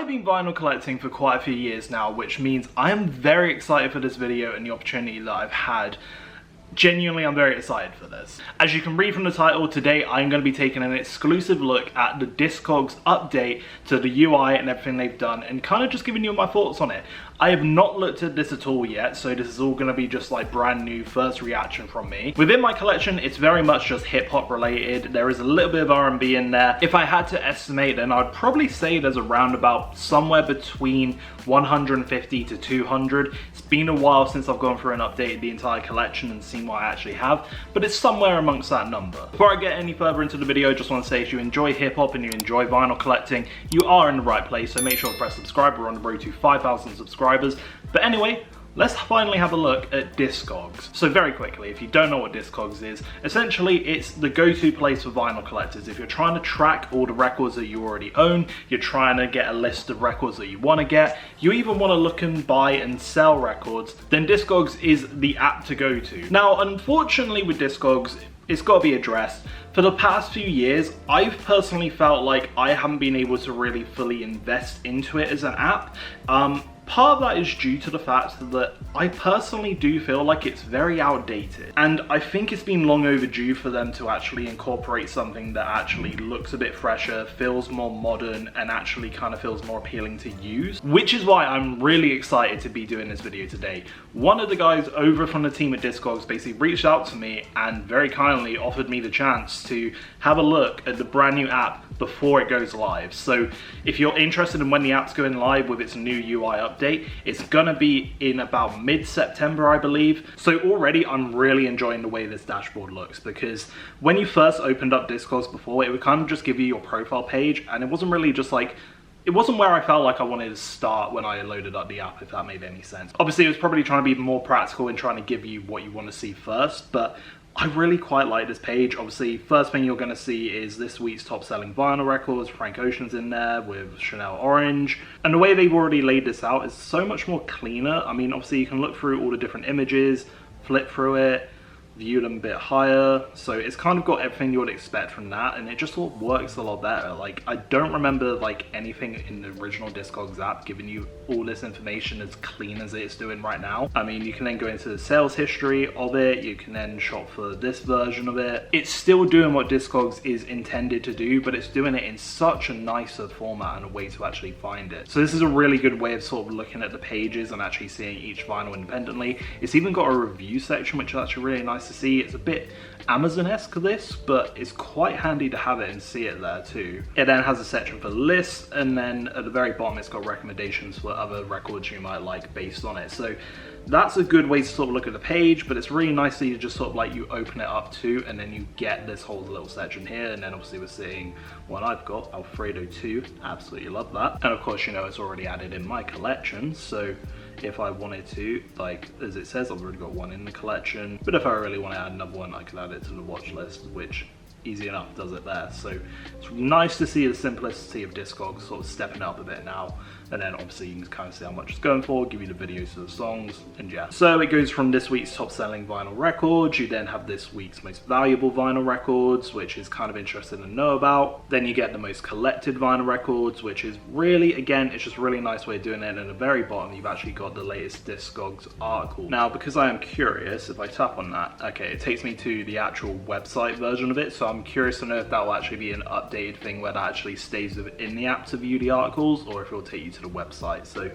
I've been vinyl collecting for quite a few years now, which means I am very excited for this video and the opportunity that I've had. Genuinely, I'm very excited for this. As you can read from the title, today I'm going to be taking an exclusive look at the Discogs update to the UI and everything they've done and kind of just giving you my thoughts on it. I have not looked at this at all yet, so this is all going to be just like brand new first reaction from me. Within my collection, it's very much just hip hop related. There is a little bit of R&B in there. If I had to estimate, then I'd probably say there's around about somewhere between 150 to 200. It's been a while since I've gone through and updated the entire collection and seen what I actually have, but it's somewhere amongst that number. Before I get any further into the video, I just want to say if you enjoy hip hop and you enjoy vinyl collecting, you are in the right place, so make sure to press subscribe. We're on the road to 5,000 subscribers. But anyway, let's finally have a look at Discogs. So very quickly, if you don't know what Discogs is, essentially it's the go-to place for vinyl collectors. If you're trying to track all the records that you already own, you're trying to get a list of records that you want to get, you even want to look and buy and sell records, then Discogs is the app to go to. Now, unfortunately with Discogs, it's got to be addressed. For the past few years, I've personally felt like I haven't been able to really fully invest into it as an app. Part of that is due to the fact that I personally do feel like it's very outdated. And I think it's been long overdue for them to actually incorporate something that actually looks a bit fresher, feels more modern, and actually kind of feels more appealing to use. Which is why I'm really excited to be doing this video today. One of the guys over from the team at Discogs basically reached out to me and very kindly offered me the chance to have a look at the brand new app before it goes live. So if you're interested in when the app's going live with its new UI update, it's gonna be in about mid-September, I believe. So already I'm really enjoying the way this dashboard looks, because when you first opened up Discogs before, it would kind of just give you your profile page, and it wasn't really just like, it wasn't where I felt like I wanted to start when I loaded up the app, if that made any sense. Obviously, it was probably trying to be more practical and trying to give you what you want to see first, but I really quite like this page. Obviously, first thing you're going to see is this week's top selling vinyl records. Frank Ocean's in there with Chanel Orange. And the way they've already laid this out is so much more cleaner. I mean, obviously you can look through all the different images, flip through it, view them a bit higher, so it's kind of got everything you would expect from that, and it just sort of works a lot better. Like, I don't remember like anything in the original Discogs app giving you all this information as clean as it's doing right now. I mean, you can then go into the sales history of it, you can then shop for this version of it. It's still doing what Discogs is intended to do, but it's doing it in such a nicer format and a way to actually find it. So this is a really good way of sort of looking at the pages and actually seeing each vinyl independently. It's even got a review section, which is actually really nice to see. It's a bit Amazon-esque, this, but it's quite handy to have it and see it there too. It then has a section for lists, and then at the very bottom it's got recommendations for other records you might like based on it. So that's a good way to sort of look at the page, but it's really nice that you just sort of like you open it up too, and then you get this whole little section here. And then obviously we're seeing one I've got, Alfredo 2, absolutely love that. And of course, you know, it's already added in my collection, so if I wanted to, like as it says, I've already got one in the collection, but if I really want to add another one, I could add it to the watch list, which easy enough does it there. So it's nice to see the simplicity of Discogs sort of stepping up a bit now. And then obviously you can kind of see how much it's going for, give you the videos of the songs, and yeah. So it goes from this week's top selling vinyl records, you then have this week's most valuable vinyl records, which is kind of interesting to know about. Then you get the most collected vinyl records, which is really, again, it's just a really nice way of doing it. And at the very bottom, you've actually got the latest Discogs article. Now, because I am curious, if I tap on that, okay, it takes me to the actual website version of it. So I'm curious to know if that will actually be an updated thing where that actually stays within the app to view the articles, or if it will take you to the website. So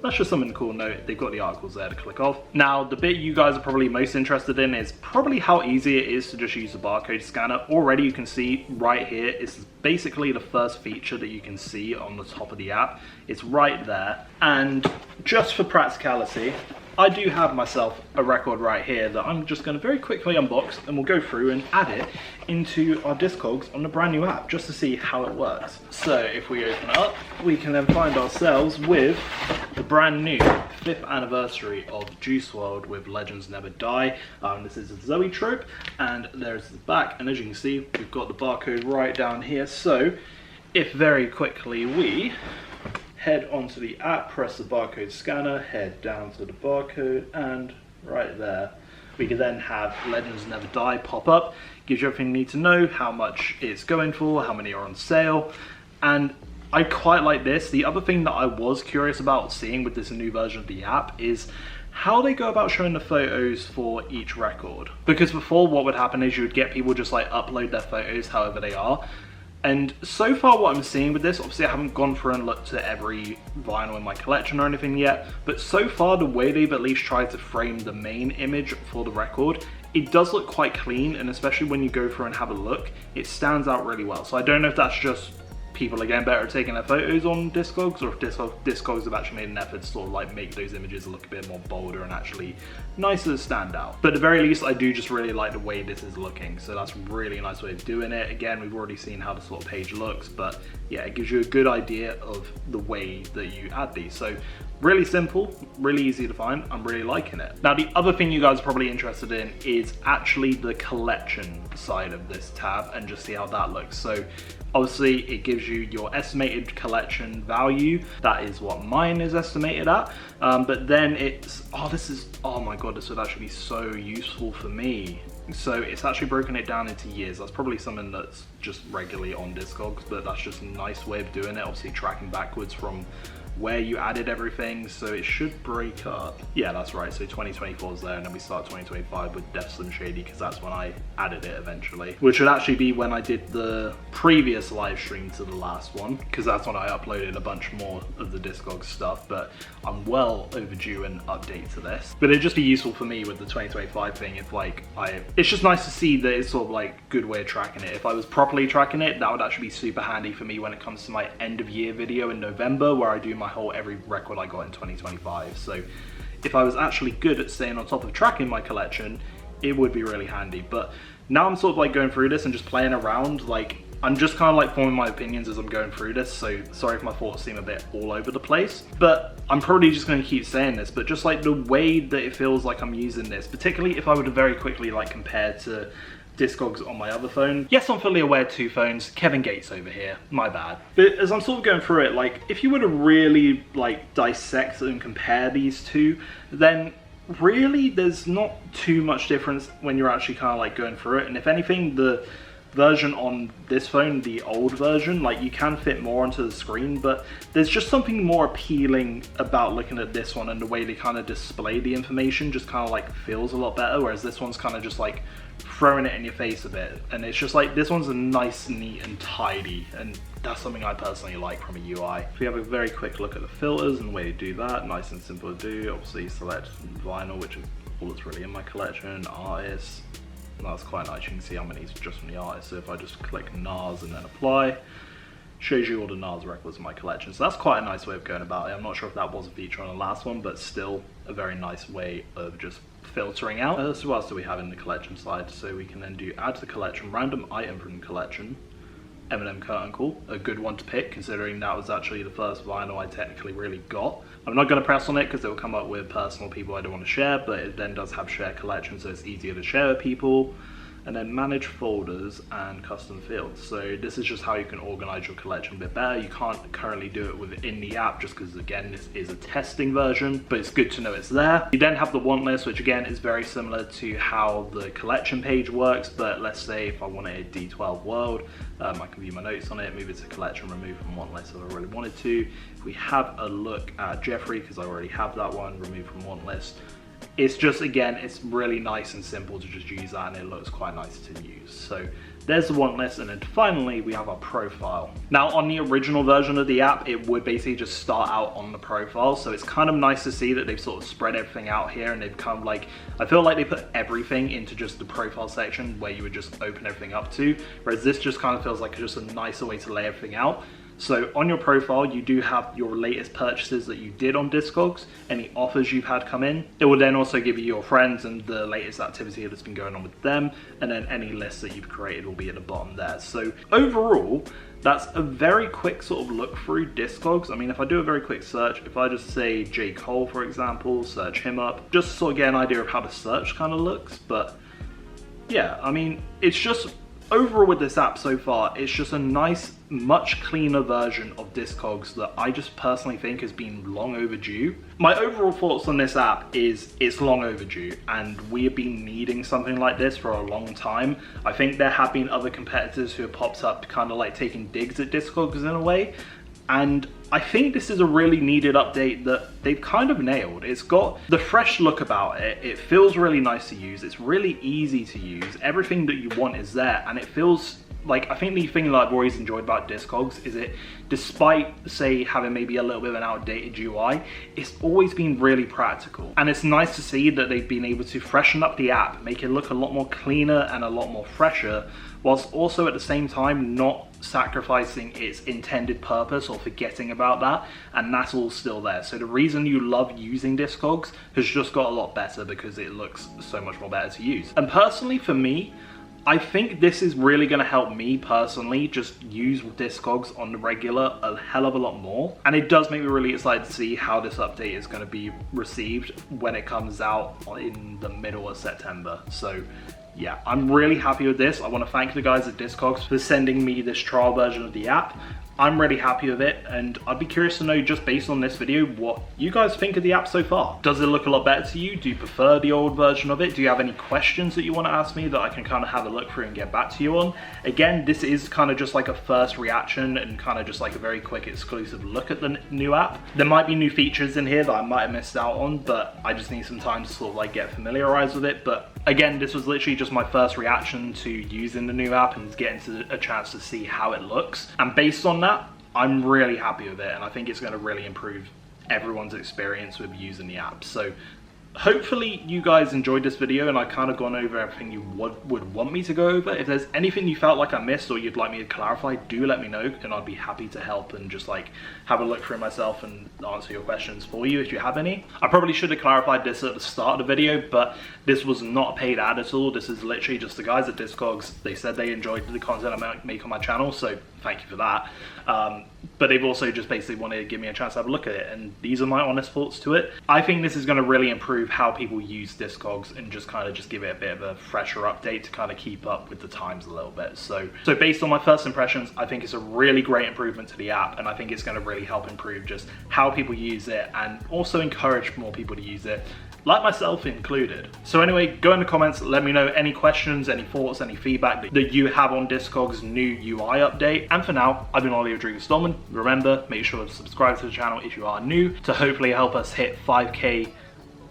that's just something cool to note. They've got the articles there to click off. Now, the bit you guys are probably most interested in is probably how easy it is to just use the barcode scanner. Already you can see right here, it's basically the first feature that you can see on the top of the app. It's right there. And just for practicality, I do have myself a record right here that I'm just going to very quickly unbox, and we'll go through and add it into our Discogs on the brand new app just to see how it works. So if we open it up, we can then find ourselves with the brand new 5th anniversary of Juice WRLD with Legends Never Die. This is a Zoe trope, and there's the back, and as you can see, we've got the barcode right down here. So if very quickly we head onto the app, press the barcode scanner, head down to the barcode, and right there we can then have Legends Never Die pop up. Gives you everything you need to know, how much it's going for, how many are on sale, and I quite like this. The other thing that I was curious about seeing with this new version of the app is how they go about showing the photos for each record. Because before, what would happen is you would get people just like upload their photos however they are. And so far what I'm seeing with this, obviously I haven't gone through and looked at every vinyl in my collection or anything yet, but so far the way they've at least tried to frame the main image for the record, it does look quite clean, and especially when you go through and have a look, it stands out really well. So I don't know if that's just people are getting better at taking their photos on Discogs, or if Discogs have actually made an effort to sort of like make those images look a bit more bolder and actually nicer to stand out. But at the very least, I do just really like the way this is looking, so that's really a nice way of doing it. Again, we've already seen how the sort of page looks, but yeah, it gives you a good idea of the way that you add these. So really simple, really easy to find. I'm really liking it. Now, the other thing you guys are probably interested in is actually the collection side of this tab, and just see how that looks. So obviously it gives you your estimated collection value. That is what mine is estimated at. But then it's, oh my god, this would actually be so useful for me. So it's actually broken it down into years. That's probably something that's just regularly on Discogs, but that's just a nice way of doing it. Obviously tracking backwards from where you added everything, so it should break up. Yeah, that's right, so 2024 is there, and then we start 2025 with Def Slim Shady, because that's when I added it eventually, which would actually be when I did the previous live stream to the last one, because that's when I uploaded a bunch more of the Discogs stuff. But I'm well overdue an update to this. But it'd just be useful for me with the 2025 thing if like it's just nice to see that it's sort of like good way of tracking it. If I was properly tracking it, that would actually be super handy for me when it comes to my end of year video in November, where I do my whole every record I got in 2025. So if I was actually good at staying on top of tracking my collection, it would be really handy. But now I'm sort of like going through this and just playing around, like I'm just kind of like forming my opinions as I'm going through this, so sorry if my thoughts seem a bit all over the place. But I'm probably just going to keep saying this, but just like the way that it feels like I'm using this, particularly if I were to very quickly like compare to Discogs on my other phone. Yes, I'm fully aware, two phones. Kevin Gates over here, my bad. But as I'm sort of going through it, like if you were to really like dissect and compare these two, then really there's not too much difference when you're actually kind of like going through it. And if anything, the version on this phone, the old version, like you can fit more onto the screen, but there's just something more appealing about looking at this one, and the way they kind of display the information just kind of like feels a lot better, whereas this one's kind of just like throwing it in your face a bit. And it's just like this one's a nice, neat and tidy, and that's something I personally like from a UI. If we have a very quick look at the filters and the way to do that, nice and simple to do. Obviously select vinyl, which is all that's really in my collection. Artists, that's quite nice, you can see how many is just from the artist. So if I just click NARS and then apply, shows you all the NARS records in my collection. So that's quite a nice way of going about it. I'm not sure if that was a feature on the last one, but still a very nice way of just filtering out. So what else do we have in the collection side? So we can then do add to the collection, random item from the collection, Eminem Curtain Call, a good one to pick considering that was actually the first vinyl I technically really got. I'm not going to press on it because it will come up with personal people I don't want to share, but it then does have share collection, so it's easier to share with people. And then manage folders and custom fields. So this is just how you can organize your collection a bit better. You can't currently do it within the app just because again this is a testing version, but it's good to know it's there. You then have the want list, which again is very similar to how the collection page works, but let's say if I wanted a D12 Wrld, I can view my notes on it, move it to collection, remove from want list if I really wanted to. If we have a look at Jeffrey, because I already have that one, remove from want list. It's just, again, it's really nice and simple to just use that, and it looks quite nice to use. So there's the want list, and then finally we have our profile. Now on the original version of the app, it would basically just start out on the profile. So it's kind of nice to see that they've sort of spread everything out here, and they've kind of like, I feel like they put everything into just the profile section where you would just open everything up to, whereas this just kind of feels like just a nicer way to lay everything out. So on your profile, you do have your latest purchases that you did on Discogs, any offers you've had come in. It will then also give you your friends and the latest activity that's been going on with them, and then any lists that you've created will be at the bottom there. So overall, that's a very quick sort of look through Discogs. I mean, if I do a very quick search, if I just say J. Cole, for example, search him up, just to sort of get an idea of how the search kind of looks. But yeah, I mean, it's just, overall with this app so far, it's just a nice, much cleaner version of Discogs that I just personally think has been long overdue. My overall thoughts on this app is it's long overdue, and we have been needing something like this for a long time. I think there have been other competitors who have popped up kind of like taking digs at Discogs in a way. and I think this is a really needed update that they've kind of nailed. It's got the fresh look about it, it feels really nice to use, it's really easy to use, everything that you want is there, and it feels like, I think the thing that I've always enjoyed about Discogs is it, despite say having maybe a little bit of an outdated UI, it's always been really practical. And it's nice to see that they've been able to freshen up the app, make it look a lot more cleaner and a lot more fresher, whilst also at the same time not sacrificing its intended purpose or forgetting about that, and that's all still there. So the reason you love using Discogs has just got a lot better because it looks so much more better to use. And personally for me, I think this is really going to help me personally just use Discogs on the regular a hell of a lot more. And it does make me really excited to see how this update is going to be received when it comes out in the middle of September. So yeah, I'm really happy with this. I want to thank the guys at Discogs for sending me this trial version of the app. I'm really happy with it, and I'd be curious to know, just based on this video, what you guys think of the app so far. Does it look a lot better to you? Do you prefer the old version of it? Do you have any questions that you want to ask me that I can kind of have a look through and get back to you on? Again, this is kind of just like a first reaction and kind of just like a very quick exclusive look at the new app. There might be new features in here that I might have missed out on, but I just need some time to sort of like get familiarized with it. But again, this was literally just my first reaction to using the new app and getting a chance to see how it looks. And based on that, I'm really happy with it, and I think it's going to really improve everyone's experience with using the app. So hopefully you guys enjoyed this video and I kind of gone over everything you would want me to go over. If there's anything you felt like I missed or you'd like me to clarify, do let me know, and I'd be happy to help and just like have a look through myself and answer your questions for you if you have any. I probably should have clarified this at the start of the video, but this was not a paid ad at all. This is literally just the guys at Discogs. They said they enjoyed the content I make on my channel, so thank you for that. But they've also just basically wanted to give me a chance to have a look at it, and these are my honest thoughts to it. I think this is going to really improve how people use Discogs and just kind of just give it a bit of a fresher update to kind of keep up with the times a little bit. So based on my first impressions, I think it's a really great improvement to the app, and I think it's going to really help improve just how people use it and also encourage more people to use it, like myself included. So anyway, go in the comments, let me know any questions, any thoughts, any feedback that you have on Discogs' new UI update. And for now, I've been Ollie Rodriguez Stallman. Remember, make sure to subscribe to the channel if you are new to hopefully help us hit 5K.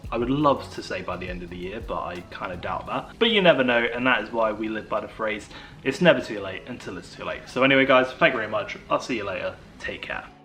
I would love to say by the end of the year, but I kind of doubt that. But you never know, and that is why we live by the phrase, it's never too late until it's too late. So anyway guys, thank you very much. I'll see you later. Take care.